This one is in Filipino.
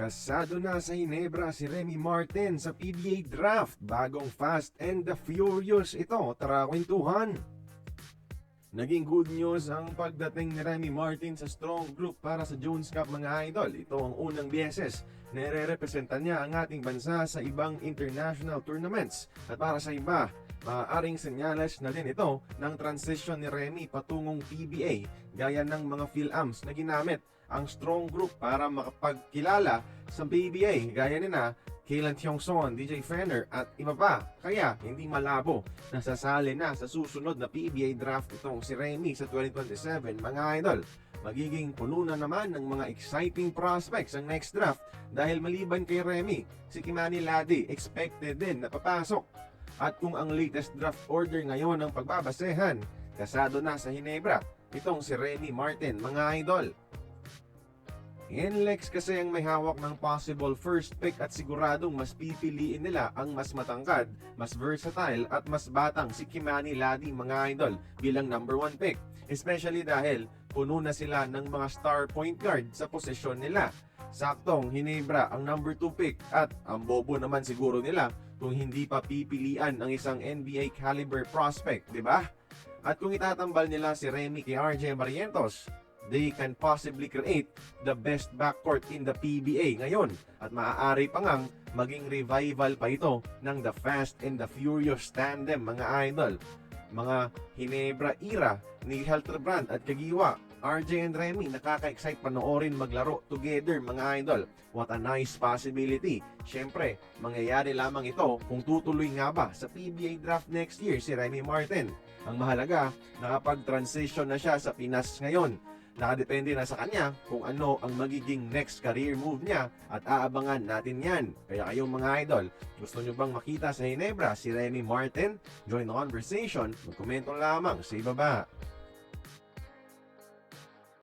Kasado na sa Hinebra si Remy Martin sa PBA Draft. Bagong Fast and the Furious ito. Tara kwentuhan. Naging good news ang pagdating ni Remy Martin sa strong group para sa Jones Cup mga idol. Ito ang unang beses na ire-representan niya ang ating bansa sa ibang international tournaments. At para sa iba, maaaring senyales na din ito ng transition ni Remy patungong PBA gaya ng mga PhilAms na ginamit ang strong group para makapagkilala sa PBA gaya nina Kaylan Tiongson, DJ Fenner at iba pa. Kaya hindi malabo na sasali na sa susunod na PBA draft itong si Remy sa 2027 mga idol. Magiging puno na naman ng mga exciting prospects ang next draft dahil maliban kay Remy, si Kimani Laddy expected din na papasok. At kung ang latest draft order ngayon ang pagbabasehan, kasado na sa Hinebra itong si Remy Martin mga idol. NLEX kasi ang may hawak ng possible first pick at siguradong mas pipiliin nila ang mas matangkad, mas versatile at mas batang si Kimani Laddy mga idol bilang number 1 pick. Especially dahil puno na sila ng mga star point guard sa posisyon nila. Saktong Hinebra ang number 2 pick at ang bobo naman siguro nila kung hindi pa pipilian ang isang NBA caliber prospect, di ba? At kung itatambal nila si Remy kay RJ Barrientos, they can possibly create the best backcourt in the PBA ngayon at maaari pa ngang maging revival pa ito ng the Fast and the Furious tandem mga idol. Mga Hinebra era ni Helterbrand at Kagiwa, RJ and Remy nakaka-excite panoorin maglaro together mga idol. What a nice possibility. Siyempre, mangyayari lamang ito kung tutuloy nga ba sa PBA draft next year si Remy Martin. Ang mahalaga, nakapag-transition na siya sa Pinas ngayon. Nakadepende na sa kanya kung ano ang magiging next career move niya at aabangan natin yan. Kaya kayong mga idol, gusto nyo bang makita sa Hinebra si Remy Martin? Join the conversation, magkomento lamang sa ibaba.